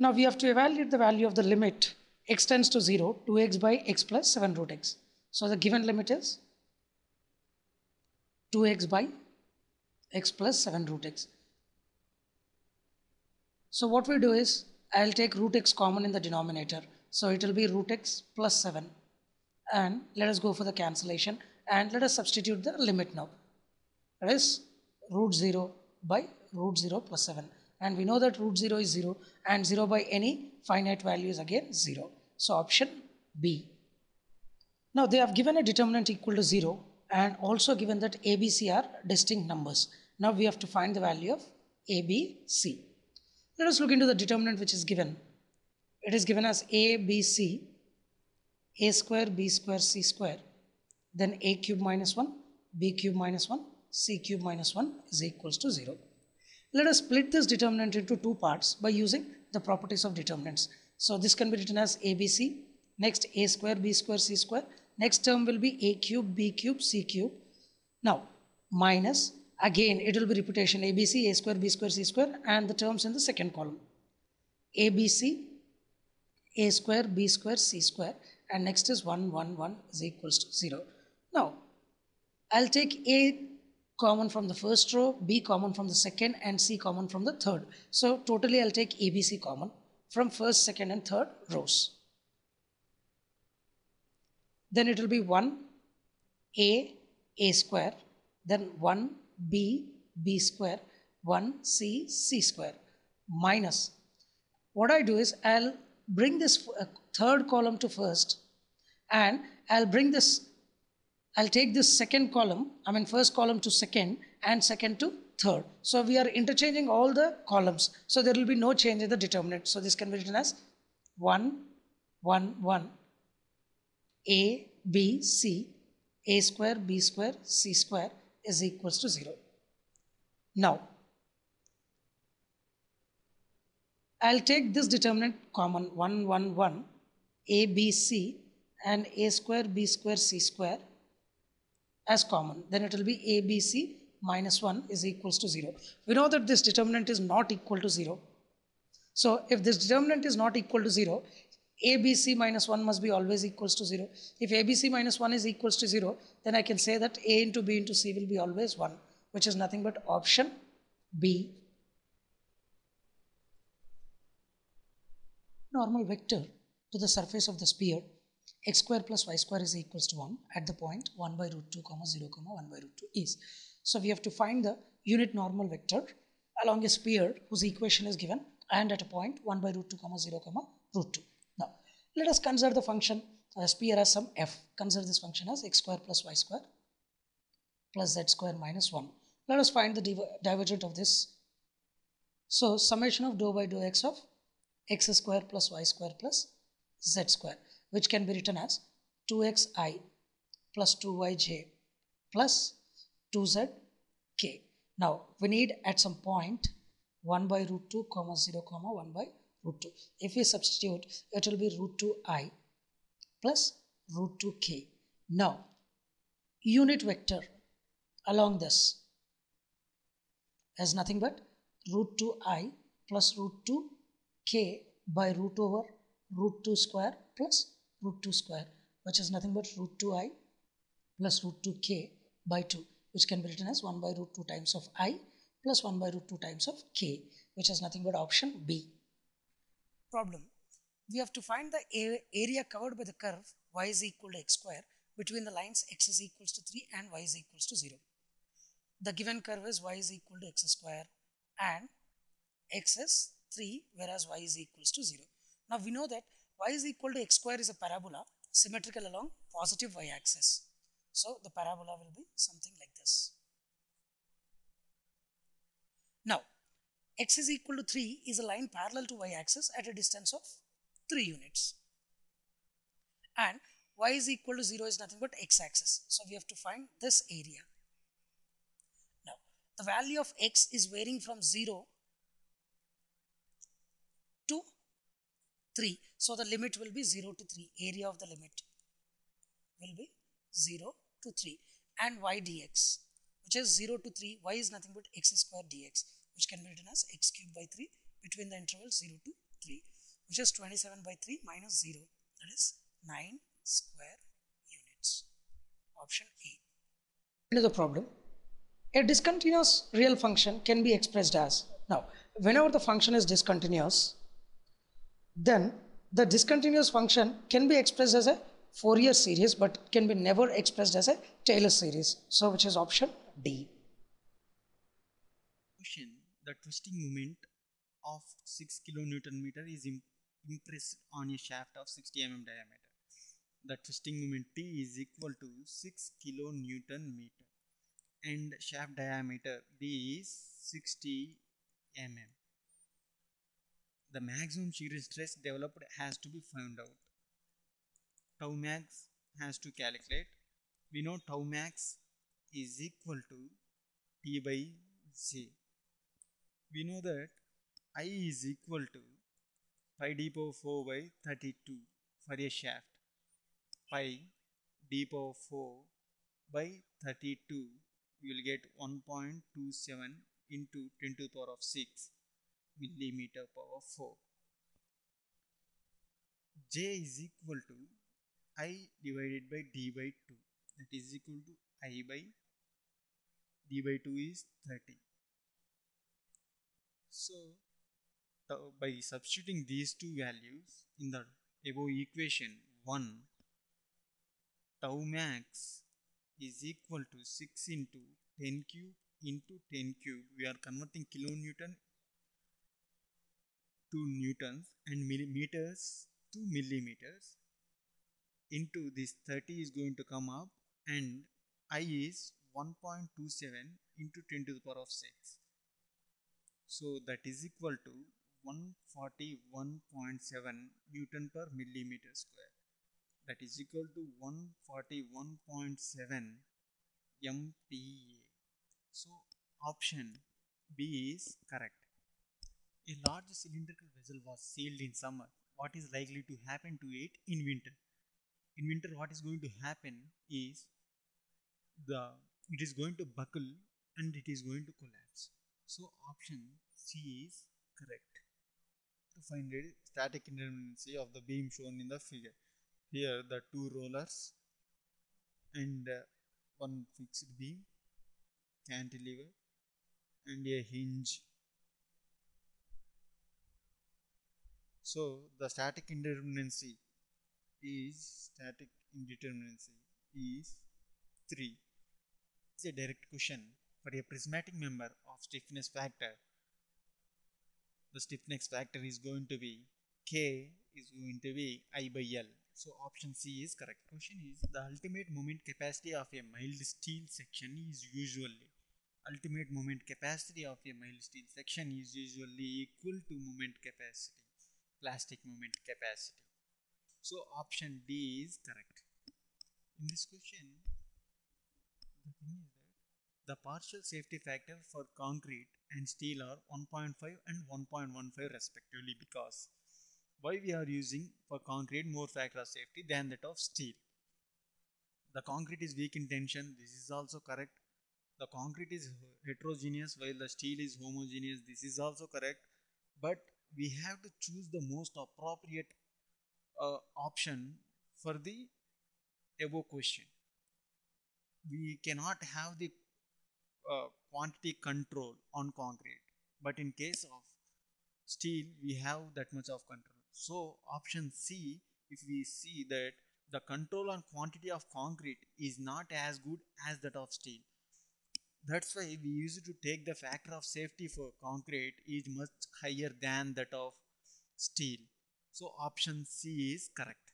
Now we have to evaluate the value of the limit x tends to 0, 2x by x plus 7 root x. So the given limit is 2x by x plus 7 root x. So what we do is, I'll take root x common in the denominator. So it will be root x plus 7. And let us go for the cancellation. And let us substitute the limit now. That is root 0 by root 0 plus 7. And we know that root 0 is 0. And 0 by any finite value is again 0. So option B. Now they have given a determinant equal to 0. And also given that a, b, c are distinct numbers. Now we have to find the value of a, b, c. Let us look into the determinant which is given. It is given as a, b, c, a square, b square, c square, then a cube minus 1, b cube minus 1, c cube minus 1 is equals to 0. Let us split this determinant into two parts by using the properties of determinants. So this can be written as ABC, next a square, b square, c square, next term will be a cube, b cube, c cube. Now minus, again it will be repetition, ABC, a square, b square, c square, and the terms in the second column. ABC, a square, b square, c square, and next is 1, 1, 1 is equals to 0. Now I'll take a common from the first row, b common from the second, and c common from the third. So totally I'll take ABC common from first, second, and third rows. Then it will be 1 a square, then 1 b square, 1 c square, minus. What I do is I'll bring this third column to first, and I'll take this second column, first column to second and second to third. So we are interchanging all the columns. So there will be no change in the determinant. So this can be written as 1, 1, 1, a, b, c, a square, b square, c square is equals to 0. Now, I'll take this determinant common 1, 1, 1, a, b, c, and a square, b square, c square as common. Then it will be a, b, c minus 1 is equals to 0. We know that this determinant is not equal to 0. So if this determinant is not equal to 0, a, b, c minus 1 must be always equals to 0. If a, b, c minus 1 is equals to 0, then I can say that a into b into c will be always 1, which is nothing but option B. Normal vector to the surface of the sphere x square plus y square is equals to 1 at the point 1 by root 2 comma 0 comma 1 by root 2 is. So we have to find the unit normal vector along a sphere whose equation is given and at a point 1 by root 2 comma 0 comma root 2. Now let us consider the function sphere as some f. Consider this function as x square plus y square plus z square minus 1. Let us find the divergent of this. So summation of dou by dou x of x square plus y square plus z square, which can be written as 2xi plus 2yj plus 2zk. Now we need at some point 1 by root 2 comma 0 comma 1 by root 2. If we substitute, it will be root 2i plus root 2k. Now unit vector along this is nothing but root 2i plus root 2k by root over root 2 square plus root 2 square, which is nothing but root 2i plus root 2k by 2, which can be written as 1 by root 2 times of I plus 1 by root 2 times of k, which is nothing but option B. Problem. We have to find the area covered by the curve y is equal to x square between the lines x is equals to 3 and y is equals to 0. The given curve is y is equal to x square and x is 3, whereas y is equals to 0. Now we know that y is equal to x square is a parabola symmetrical along positive y-axis. So the parabola will be something like this. Now x is equal to 3 is a line parallel to y-axis at a distance of 3 units. And y is equal to 0 is nothing but x-axis. So we have to find this area. Now the value of x is varying from 0 to 3. So the limit will be 0 to 3. Area of the limit will be 0 to 3. And y dx, which is 0 to 3, y is nothing but x square dx, which can be written as x cube by 3 between the interval 0 to 3. which is 27 by 3 minus 0, that is 9 square units. Option A. Another problem. A discontinuous real function can be expressed as, now whenever the function is discontinuous, then the discontinuous function can be expressed as a Fourier series but can be never expressed as a Taylor series. So which is option D. Question: the twisting moment of 6 kilonewton meter is impressed on a shaft of 60 mm diameter. The twisting moment T is equal to 6 kilonewton meter and shaft diameter B is 60 mm. The maximum shear stress developed has to be found out. Tau max has to calculate. We know tau max is equal to T by C. We know that I is equal to pi d power 4 by 32 for a shaft. Pi d power 4 by 32, you will get 1.27 into 10 to the power of 6 millimeter power 4. J is equal to I divided by d by 2, that is equal to I by d by 2 is 30. So by substituting these two values in the above equation 1, tau max is equal to 6 into 10 cube into 10 cube. We are converting kilonewton to newtons and millimeters to millimeters. Into this 30 is going to come up and I is 1.27 into 10 to the power of 6. So that is equal to 141.7 Newton per millimeter square. That is equal to 141.7 MPa. So option B is correct. A large cylindrical vessel was sealed in summer. What is likely to happen to it in winter? In winter, what is going to happen is it is going to buckle and it is going to collapse. So option C is correct. To find the static indeterminacy of the beam shown in the figure. Here the two rollers and one fixed beam, cantilever and a hinge. So the static indeterminacy is 3. It's a direct question. For a prismatic member of stiffness factor, the stiffness factor is going to be K is going to be I by L. So option C is correct. Question is, the ultimate moment capacity of a mild steel section is usually equal to moment capacity, plastic moment capacity. So option D is correct. In this question, the thing is that the partial safety factor for concrete and steel are 1.5 and 1.15 respectively, because why we are using for concrete more factor of safety than that of steel. The concrete is weak in tension, this is also correct. The concrete is heterogeneous while the steel is homogeneous, this is also correct. But we have to choose the most appropriate option for the above question. We cannot have the quantity control on concrete, but in case of steel we have that much of control. So option C, if we see that the control on quantity of concrete is not as good as that of steel, that's why we used to take the factor of safety for concrete is much higher than that of steel. So option C is correct.